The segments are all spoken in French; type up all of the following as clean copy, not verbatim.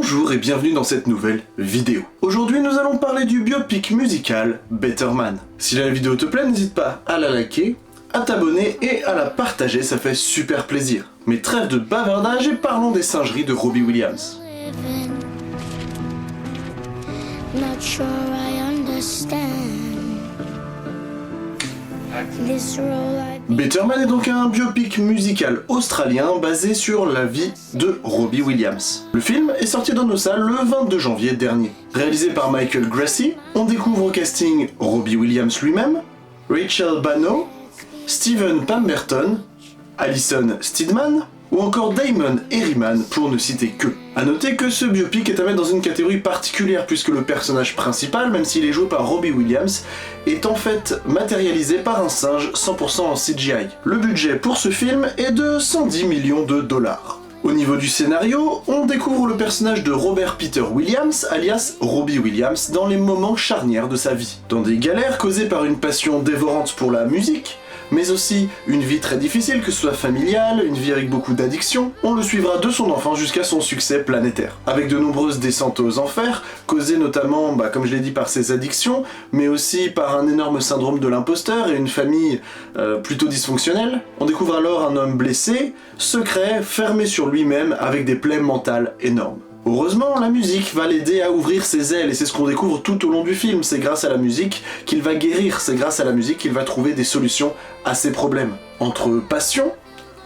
Bonjour et bienvenue dans cette nouvelle vidéo. Aujourd'hui nous allons parler du biopic musical Better Man. Si la vidéo te plaît, n'hésite pas à la liker, à t'abonner et à la partager, ça fait super plaisir. Mais trêve de bavardage et parlons des singeries de Robbie Williams. Not sure I understand this role I... Better Man est donc un biopic musical australien basé sur la vie de Robbie Williams. Le film est sorti dans nos salles le 22 janvier dernier. Réalisé par Michael Gracey, on découvre au casting Robbie Williams lui-même, Rachel Bano, Stephen Pemberton, Alison Steedman, ou encore Damon Herriman pour ne citer que. A noter que ce biopic est à mettre dans une catégorie particulière puisque le personnage principal, même s'il est joué par Robbie Williams, est en fait matérialisé par un singe 100% en CGI. Le budget pour ce film est de 110 millions de dollars. Au niveau du scénario, on découvre le personnage de Robert Peter Williams, alias Robbie Williams, dans les moments charnières de sa vie. Dans des galères causées par une passion dévorante pour la musique, mais aussi une vie très difficile, que ce soit familiale, une vie avec beaucoup d'addictions, on le suivra de son enfance jusqu'à son succès planétaire. Avec de nombreuses descentes aux enfers, causées notamment, comme je l'ai dit, par ses addictions, mais aussi par un énorme syndrome de l'imposteur et une famille plutôt dysfonctionnelle. On découvre alors un homme blessé, secret, fermé sur lui-même, avec des plaies mentales énormes. Heureusement, la musique va l'aider à ouvrir ses ailes, et c'est ce qu'on découvre tout au long du film. C'est grâce à la musique qu'il va guérir, c'est grâce à la musique qu'il va trouver des solutions à ses problèmes. Entre passion,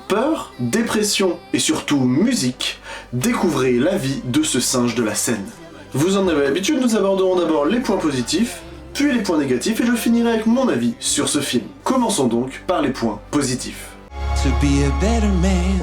peur, dépression et surtout musique, découvrez la vie de ce singe de la scène. Vous en avez l'habitude, nous aborderons d'abord les points positifs, puis les points négatifs, et je finirai avec mon avis sur ce film. Commençons donc par les points positifs. To be a better man.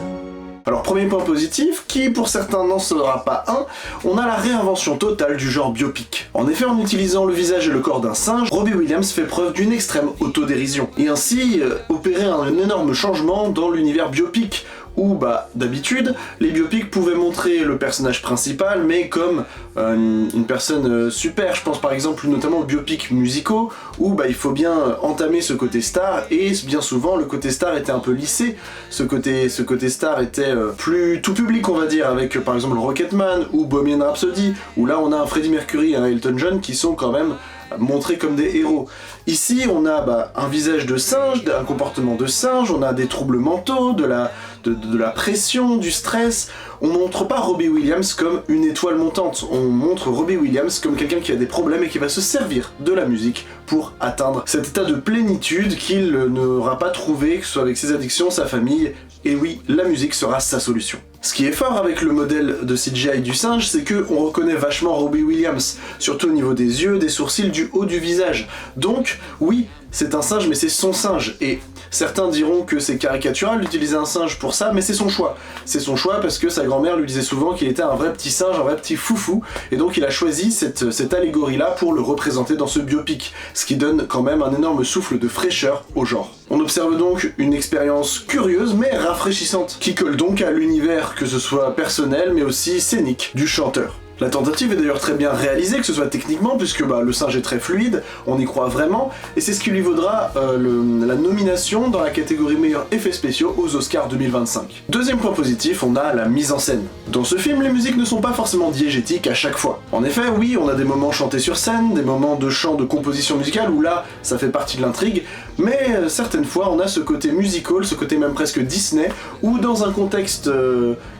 Alors premier point positif, qui pour certains n'en sera pas un, on a la réinvention totale du genre biopic. En effet, en utilisant le visage et le corps d'un singe, Robbie Williams fait preuve d'une extrême autodérision, et ainsi opérer un énorme changement dans l'univers biopic, où d'habitude, les biopics pouvaient montrer le personnage principal, mais comme une personne super. Je pense par exemple notamment aux biopics musicaux, où il faut bien entamer ce côté star, et bien souvent le côté star était un peu lissé. Ce côté star était plus tout public, on va dire, avec par exemple Rocketman ou Bohemian Rhapsody, où là on a un Freddie Mercury et un Elton John qui sont quand même montrés comme des héros. Ici, on a un visage de singe, un comportement de singe, on a des troubles mentaux, de la pression, du stress. On montre pas Robbie Williams comme une étoile montante, on montre Robbie Williams comme quelqu'un qui a des problèmes et qui va se servir de la musique pour atteindre cet état de plénitude qu'il n'aura pas trouvé, que ce soit avec ses addictions, sa famille, et oui, la musique sera sa solution. Ce qui est fort avec le modèle de CGI du singe, c'est qu'on reconnaît vachement Robbie Williams, surtout au niveau des yeux, des sourcils, du haut du visage. Donc, oui, c'est un singe, mais c'est son singe, et certains diront que c'est caricatural d'utiliser un singe pour ça, mais c'est son choix. C'est son choix parce que sa grand-mère lui disait souvent qu'il était un vrai petit singe, un vrai petit foufou, et donc il a choisi cette allégorie-là pour le représenter dans ce biopic, ce qui donne quand même un énorme souffle de fraîcheur au genre. On observe donc une expérience curieuse mais rafraîchissante, qui colle donc à l'univers, que ce soit personnel mais aussi scénique, du chanteur. La tentative est d'ailleurs très bien réalisée, que ce soit techniquement, puisque le singe est très fluide, on y croit vraiment, et c'est ce qui lui vaudra la nomination dans la catégorie meilleurs effets spéciaux aux Oscars 2025. Deuxième point positif, on a la mise en scène. Dans ce film, les musiques ne sont pas forcément diégétiques à chaque fois. En effet, oui, on a des moments chantés sur scène, des moments de chant de composition musicale, où là, ça fait partie de l'intrigue, mais certaines fois, on a ce côté musical, ce côté même presque Disney, où dans un contexte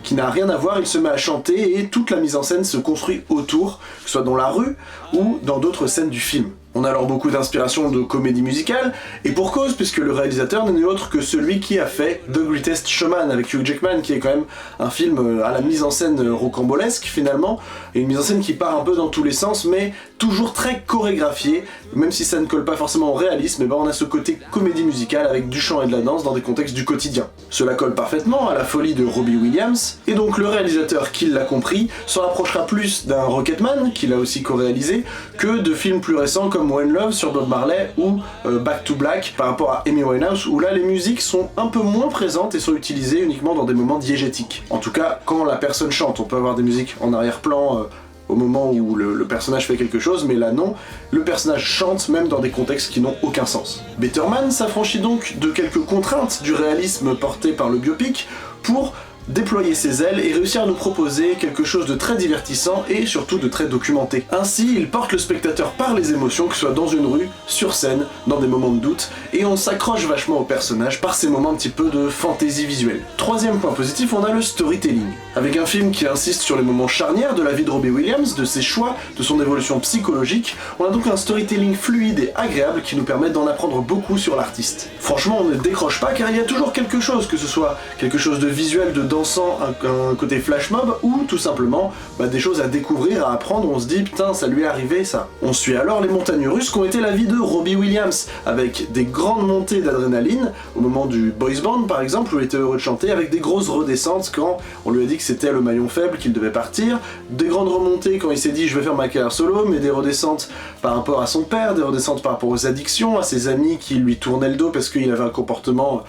qui n'a rien à voir, il se met à chanter, et toute la mise en scène se construit autour, que ce soit dans la rue ou dans d'autres scènes du film. On a alors beaucoup d'inspiration de comédie musicale, et pour cause, puisque le réalisateur n'est autre que celui qui a fait The Greatest Showman avec Hugh Jackman, qui est quand même un film à la mise en scène rocambolesque finalement, et une mise en scène qui part un peu dans tous les sens, mais toujours très chorégraphiée, même si ça ne colle pas forcément au réalisme, on a ce côté comédie musicale avec du chant et de la danse dans des contextes du quotidien. Cela colle parfaitement à la folie de Robbie Williams, et donc le réalisateur qui l'a compris s'en rapprochera plus d'un Rocketman, qu'il a aussi co-réalisé, que de films plus récents comme One Love sur Bob Marley ou Back to Black par rapport à Amy Winehouse, où là les musiques sont un peu moins présentes et sont utilisées uniquement dans des moments diégétiques. En tout cas, quand la personne chante, on peut avoir des musiques en arrière-plan au moment où le personnage fait quelque chose, mais là non, le personnage chante même dans des contextes qui n'ont aucun sens. Better Man s'affranchit donc de quelques contraintes du réalisme porté par le biopic pour déployer ses ailes et réussir à nous proposer quelque chose de très divertissant et surtout de très documenté. Ainsi, il porte le spectateur par les émotions, que ce soit dans une rue, sur scène, dans des moments de doute, et on s'accroche vachement au personnage par ces moments un petit peu de fantaisie visuelle. Troisième point positif, on a le storytelling. Avec un film qui insiste sur les moments charnières de la vie de Robbie Williams, de ses choix, de son évolution psychologique, on a donc un storytelling fluide et agréable qui nous permet d'en apprendre beaucoup sur l'artiste. Franchement, on ne décroche pas car il y a toujours quelque chose, que ce soit quelque chose de visuel, de dansant, un côté flash mob, ou tout simplement des choses à découvrir, à apprendre, on se dit putain ça lui est arrivé ça. On suit alors les montagnes russes qu'ont été la vie de Robbie Williams, avec des grandes montées d'adrénaline, au moment du boys band par exemple, où il était heureux de chanter, avec des grosses redescentes quand on lui a dit que c'était le maillon faible, qu'il devait partir, des grandes remontées quand il s'est dit je vais faire ma carrière solo, mais des redescentes par rapport à son père, des redescentes par rapport aux addictions, à ses amis qui lui tournaient le dos parce qu'il avait un comportement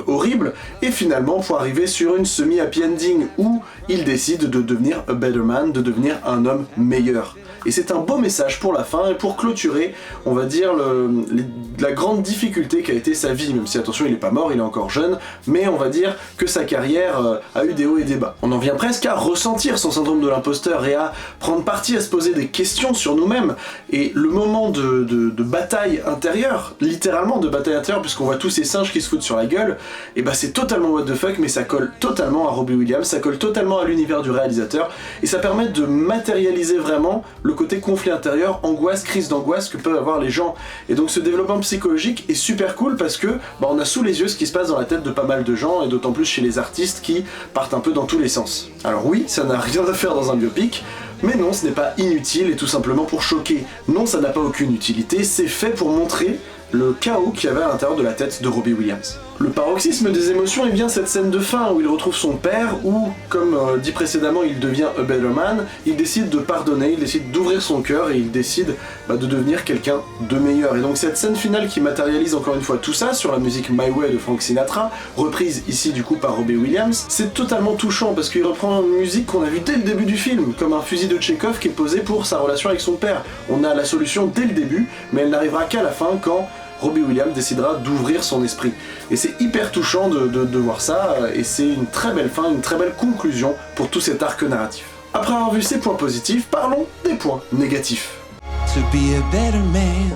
horrible, et finalement pour arriver sur une semi-happy ending où il décide de devenir a better man, de devenir un homme meilleur. Et c'est un beau message pour la fin et pour clôturer, on va dire, la grande difficulté qu'a été sa vie, même si attention il est pas mort, il est encore jeune, mais on va dire que sa carrière a eu des hauts et des bas. On en vient presque à ressentir son syndrome de l'imposteur et à prendre parti, à se poser des questions sur nous-mêmes, et le moment de bataille intérieure, littéralement de bataille intérieure, puisqu'on voit tous ces singes qui se foutent sur la gueule, et c'est totalement what the fuck, mais ça colle totalement à Robbie Williams, ça colle totalement à l'univers du réalisateur, et ça permet de matérialiser vraiment le côté conflit intérieur, angoisse, crise d'angoisse que peuvent avoir les gens. Et donc ce développement psychologique est super cool parce que on a sous les yeux ce qui se passe dans la tête de pas mal de gens, et d'autant plus chez les artistes qui partent un peu dans tous les sens. Alors oui, ça n'a rien à faire dans un biopic, mais non, ce n'est pas inutile et tout simplement pour choquer. Non, ça n'a pas aucune utilité, c'est fait pour montrer le chaos qu'il y avait à l'intérieur de la tête de Robbie Williams. Le paroxysme des émotions est bien cette scène de fin où il retrouve son père, où, comme dit précédemment, il devient a better man, il décide de pardonner, il décide d'ouvrir son cœur et il décide de devenir quelqu'un de meilleur. Et donc cette scène finale qui matérialise encore une fois tout ça sur la musique My Way de Frank Sinatra, reprise ici du coup par Robbie Williams, c'est totalement touchant parce qu'il reprend une musique qu'on a vue dès le début du film, comme un fusil de Tchekhov qui est posé pour sa relation avec son père. On a la solution dès le début, mais elle n'arrivera qu'à la fin quand Robbie Williams décidera d'ouvrir son esprit. Et c'est hyper touchant de voir ça, et c'est une très belle fin, une très belle conclusion pour tout cet arc narratif. Après avoir vu ces points positifs, parlons des points négatifs. To be a better man.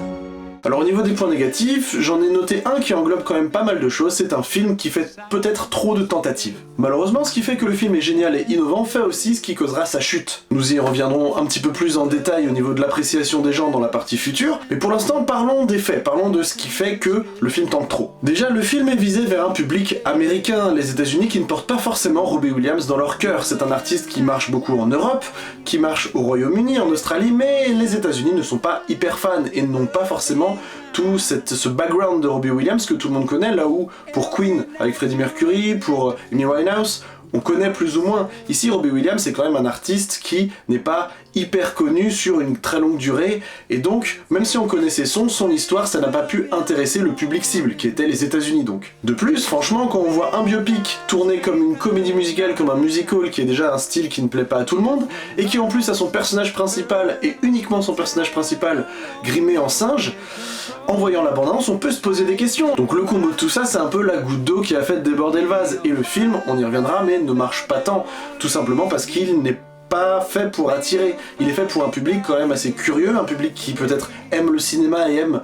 Alors au niveau des points négatifs, j'en ai noté un qui englobe quand même pas mal de choses, c'est un film qui fait peut-être trop de tentatives. Malheureusement, ce qui fait que le film est génial et innovant fait aussi ce qui causera sa chute. Nous y reviendrons un petit peu plus en détail au niveau de l'appréciation des gens dans la partie future, mais pour l'instant parlons des faits, parlons de ce qui fait que le film tente trop. Déjà, le film est visé vers un public américain, les États-Unis qui ne portent pas forcément Robbie Williams dans leur cœur. C'est un artiste qui marche beaucoup en Europe, qui marche au Royaume-Uni, en Australie, mais les États-Unis ne sont pas hyper fans et n'ont pas forcément tout ce background de Robbie Williams que tout le monde connaît, là où pour Queen avec Freddie Mercury, pour Amy Winehouse, on connaît plus ou moins. Ici, Robbie Williams c'est quand même un artiste qui n'est pas hyper connu sur une très longue durée, et donc, même si on connaissait son histoire, ça n'a pas pu intéresser le public cible, qui était les États-Unis donc. De plus, franchement, quand on voit un biopic tourné comme une comédie musicale, comme un musical, qui est déjà un style qui ne plaît pas à tout le monde, et qui en plus a son personnage principal, et uniquement son personnage principal, grimé en singe, en voyant la bande-annonce, on peut se poser des questions. Donc le combo de tout ça, c'est un peu la goutte d'eau qui a fait déborder le vase, et le film, on y reviendra, mais ne marche pas tant, tout simplement parce qu'il n'est pas fait pour attirer. Il est fait pour un public quand même assez curieux, un public qui peut-être aime le cinéma et aime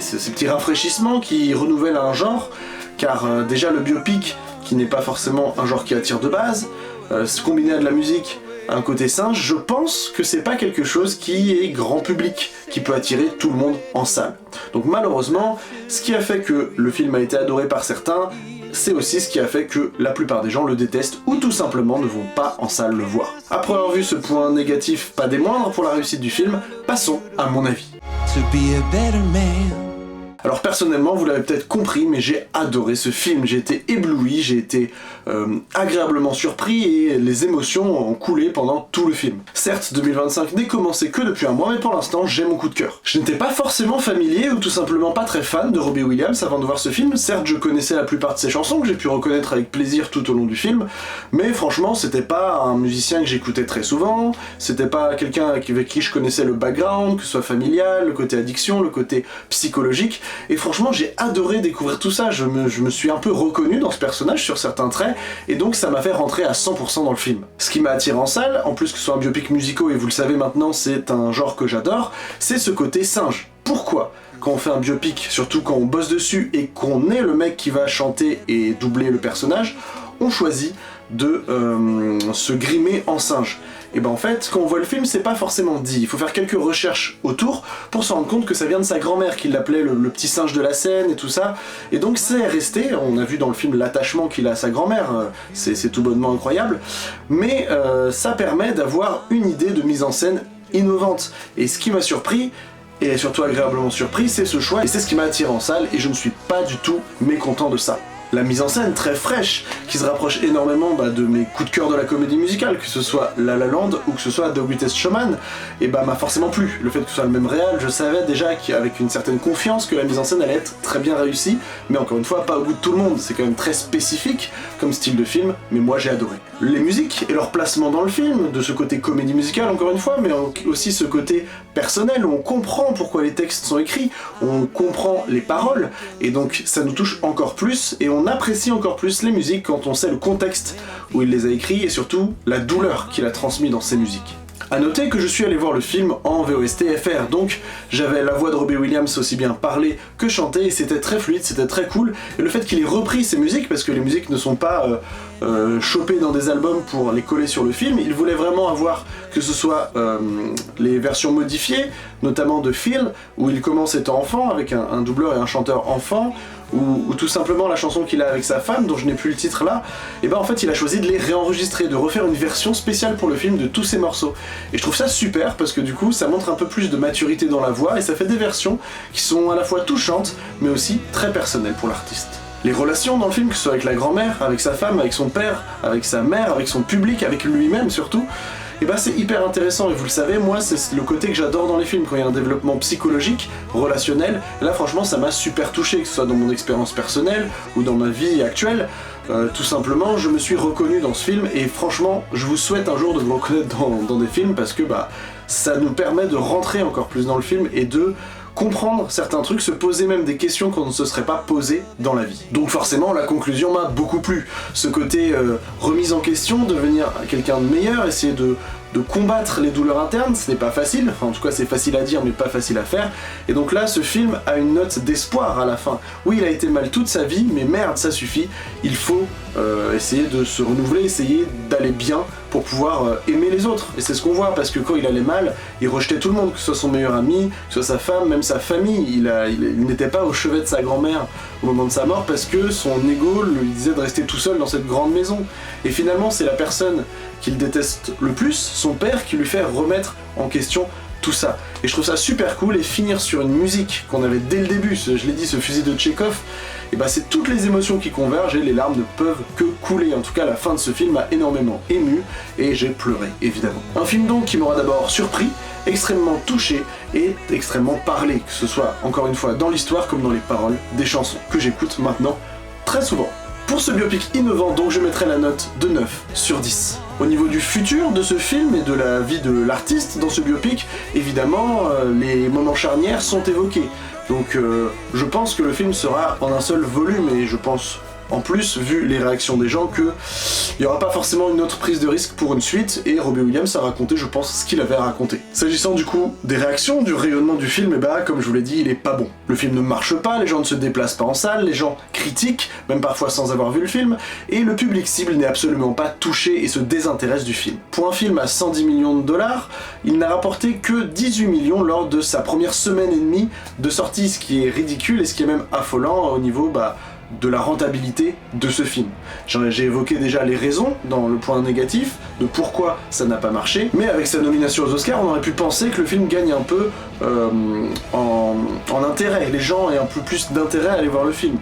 ces petits rafraîchissements qui renouvellent un genre, car déjà le biopic, qui n'est pas forcément un genre qui attire de base, combiné à de la musique, un côté singe, je pense que c'est pas quelque chose qui est grand public, qui peut attirer tout le monde en salle. Donc malheureusement, ce qui a fait que le film a été adoré par certains, c'est aussi ce qui a fait que la plupart des gens le détestent ou tout simplement ne vont pas en salle le voir. Après avoir vu ce point négatif pas des moindres pour la réussite du film, passons à mon avis. To be a better man. Alors personnellement, vous l'avez peut-être compris, mais j'ai adoré ce film, j'ai été ébloui, j'ai été agréablement surpris et les émotions ont coulé pendant tout le film. Certes, 2025 n'est commencé que depuis un mois, mais pour l'instant, j'ai mon coup de cœur. Je n'étais pas forcément familier ou tout simplement pas très fan de Robbie Williams avant de voir ce film. Certes, je connaissais la plupart de ses chansons que j'ai pu reconnaître avec plaisir tout au long du film, mais franchement, c'était pas un musicien que j'écoutais très souvent, c'était pas quelqu'un avec qui je connaissais le background, que ce soit familial, le côté addiction, le côté psychologique, et franchement j'ai adoré découvrir tout ça, je me suis un peu reconnu dans ce personnage sur certains traits, et donc ça m'a fait rentrer à 100% dans le film. Ce qui m'a attiré en salle, en plus que ce soit un biopic musicaux, et vous le savez maintenant c'est un genre que j'adore, c'est ce côté singe. Pourquoi ? Quand on fait un biopic, surtout quand on bosse dessus et qu'on est le mec qui va chanter et doubler le personnage, on choisit de se grimer en singe. Et ben en fait, quand on voit le film, c'est pas forcément dit. Il faut faire quelques recherches autour pour se rendre compte que ça vient de sa grand-mère qui l'appelait le petit singe de la scène et tout ça. Et donc c'est resté, on a vu dans le film l'attachement qu'il a à sa grand-mère, c'est tout bonnement incroyable, mais ça permet d'avoir une idée de mise en scène innovante. Et ce qui m'a surpris, et surtout agréablement surpris, c'est ce choix, et c'est ce qui m'a attiré en salle, et je ne suis pas du tout mécontent de ça. La mise en scène très fraîche, qui se rapproche énormément de mes coups de cœur de la comédie musicale, que ce soit La La Land ou que ce soit The Greatest Showman, et m'a forcément plu. Le fait que ce soit le même réal, je savais déjà qu'avec une certaine confiance que la mise en scène allait être très bien réussie, mais encore une fois, pas au goût de tout le monde, c'est quand même très spécifique comme style de film, mais moi j'ai adoré. Les musiques et leur placement dans le film, de ce côté comédie musicale encore une fois, mais aussi ce côté personnel où on comprend pourquoi les textes sont écrits, on comprend les paroles, et donc ça nous touche encore plus, et on apprécie encore plus les musiques quand on sait le contexte où il les a écrits, et surtout la douleur qu'il a transmis dans ces musiques. A noter que je suis allé voir le film en VOST FR, donc j'avais la voix de Robbie Williams aussi bien parlée que chantée, et c'était très fluide, c'était très cool, et le fait qu'il ait repris ces musiques, parce que les musiques ne sont pas chopées dans des albums pour les coller sur le film, il voulait vraiment avoir que ce soit les versions modifiées, notamment de Phil, où il commence étant enfant, avec un doubleur et un chanteur enfant, ou tout simplement la chanson qu'il a avec sa femme, dont je n'ai plus le titre là, et en fait il a choisi de les réenregistrer, de refaire une version spéciale pour le film de tous ces morceaux. Et je trouve ça super parce que du coup ça montre un peu plus de maturité dans la voix, et ça fait des versions qui sont à la fois touchantes, mais aussi très personnelles pour l'artiste. Les relations dans le film, que ce soit avec la grand-mère, avec sa femme, avec son père, avec sa mère, avec son public, avec lui-même surtout, c'est hyper intéressant, et vous le savez, moi c'est le côté que j'adore dans les films, quand il y a un développement psychologique, relationnel, et là franchement ça m'a super touché, que ce soit dans mon expérience personnelle ou dans ma vie actuelle, tout simplement je me suis reconnu dans ce film, et franchement je vous souhaite un jour de vous reconnaître dans des films, parce que ça nous permet de rentrer encore plus dans le film et de comprendre certains trucs, se poser même des questions qu'on ne se serait pas posées dans la vie. Donc forcément la conclusion m'a beaucoup plu, ce côté remise en question, devenir quelqu'un de meilleur, essayer de combattre les douleurs internes, ce n'est pas facile, enfin en tout cas c'est facile à dire mais pas facile à faire, et donc là ce film a une note d'espoir à la fin. Oui, il a été mal toute sa vie, mais merde, ça suffit, il faut essayer de se renouveler, essayer d'aller bien pour pouvoir aimer les autres, et c'est ce qu'on voit, parce que quand il allait mal, il rejetait tout le monde, que ce soit son meilleur ami, que ce soit sa femme, même sa famille, il n'était pas au chevet de sa grand-mère au moment de sa mort, parce que son ego lui disait de rester tout seul dans cette grande maison, et finalement c'est la personne qu'il déteste le plus, son père, qui lui fait remettre en question tout ça. Et je trouve ça super cool, et finir sur une musique qu'on avait dès le début, je l'ai dit, ce fusil de Tchekhov, et c'est toutes les émotions qui convergent, et les larmes ne peuvent que couler. En tout cas la fin de ce film m'a énormément ému, et j'ai pleuré évidemment. Un film donc qui m'aura d'abord surpris, extrêmement touché et extrêmement parlé, que ce soit encore une fois dans l'histoire comme dans les paroles des chansons que j'écoute maintenant très souvent. Pour ce biopic innovant, donc je mettrai la note de 9 sur 10. Au niveau du futur de ce film et de la vie de l'artiste dans ce biopic, évidemment, les moments charnières sont évoqués. Donc je pense que le film sera en un seul volume, et je pense en plus, vu les réactions des gens, qu'il n'y aura pas forcément une autre prise de risque pour une suite, et Robbie Williams a raconté, je pense, ce qu'il avait à raconter. S'agissant du coup des réactions, du rayonnement du film, comme je vous l'ai dit, il est pas bon. Le film ne marche pas, les gens ne se déplacent pas en salle, les gens critiquent, même parfois sans avoir vu le film, et le public cible n'est absolument pas touché et se désintéresse du film. Pour un film à 110 millions de dollars, il n'a rapporté que 18 millions lors de sa première semaine et demie de sortie, ce qui est ridicule et ce qui est même affolant au niveau de la rentabilité de ce film. J'ai évoqué déjà les raisons dans le point négatif de pourquoi ça n'a pas marché, mais avec sa nomination aux Oscars, on aurait pu penser que le film gagne un peu en intérêt. Les gens aient un peu plus d'intérêt à aller voir le film.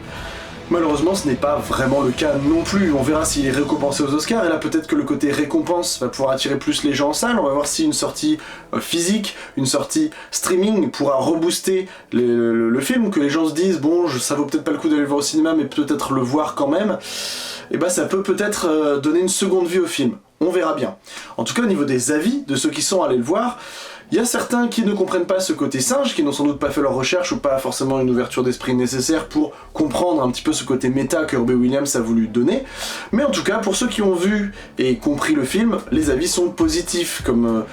Malheureusement, ce n'est pas vraiment le cas non plus. On verra s'il est récompensé aux Oscars, et là peut-être que le côté récompense va pouvoir attirer plus les gens en salle. On va voir si une sortie physique, une sortie streaming pourra rebooster le film, que les gens se disent bon, ça vaut peut-être pas le coup d'aller le voir au cinéma, mais peut-être le voir quand même. Et ça peut peut-être donner une seconde vie au film. On verra bien. En tout cas, au niveau des avis de ceux qui sont allés le voir, il y a certains qui ne comprennent pas ce côté singe, qui n'ont sans doute pas fait leurs recherches ou pas forcément une ouverture d'esprit nécessaire pour comprendre un petit peu ce côté méta que Robbie Williams a voulu donner. Mais en tout cas, pour ceux qui ont vu et compris le film, les avis sont positifs, comme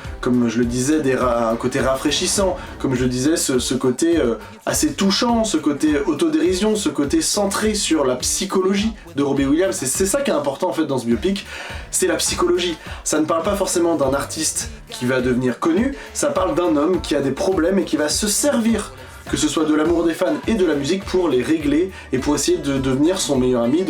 je le disais, un côté rafraîchissant, comme je le disais, ce côté assez touchant, ce côté autodérision, ce côté centré sur la psychologie de Robbie Williams. Et c'est ça qui est important en fait dans ce biopic, c'est la psychologie. Ça ne parle pas forcément d'un artiste qui va devenir connu, ça parle d'un homme qui a des problèmes et qui va se servir, que ce soit de l'amour des fans et de la musique, pour les régler et pour essayer de devenir son meilleur ami,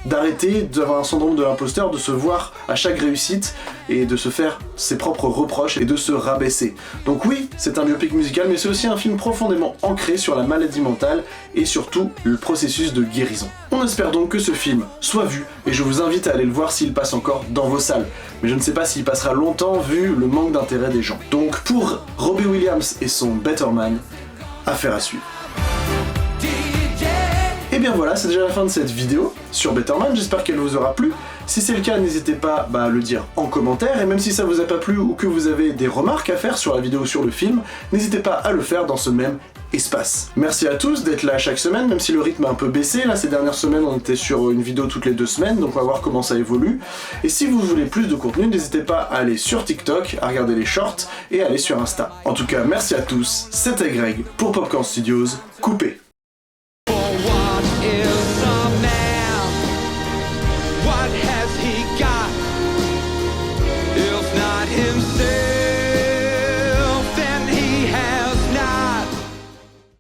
d'arrêter d'avoir un syndrome de l'imposteur, de se voir à chaque réussite et de se faire ses propres reproches et de se rabaisser. Donc oui, c'est un biopic musical, mais c'est aussi un film profondément ancré sur la maladie mentale et surtout le processus de guérison. On espère donc que ce film soit vu et je vous invite à aller le voir s'il passe encore dans vos salles. Mais je ne sais pas s'il passera longtemps vu le manque d'intérêt des gens. Donc pour Robbie Williams et son Better Man, affaire à suivre. Et bien voilà, c'est déjà la fin de cette vidéo sur Better Man, j'espère qu'elle vous aura plu. Si c'est le cas, n'hésitez pas à le dire en commentaire, et même si ça vous a pas plu ou que vous avez des remarques à faire sur la vidéo ou sur le film, n'hésitez pas à le faire dans ce même espace. Merci à tous d'être là chaque semaine, même si le rythme a un peu baissé. Là, ces dernières semaines, on était sur une vidéo toutes les 2 semaines, donc on va voir comment ça évolue. Et si vous voulez plus de contenu, n'hésitez pas à aller sur TikTok, à regarder les shorts et à aller sur Insta. En tout cas, merci à tous, c'était Greg pour Popcorn Studios, coupé. What is a man? What has he got?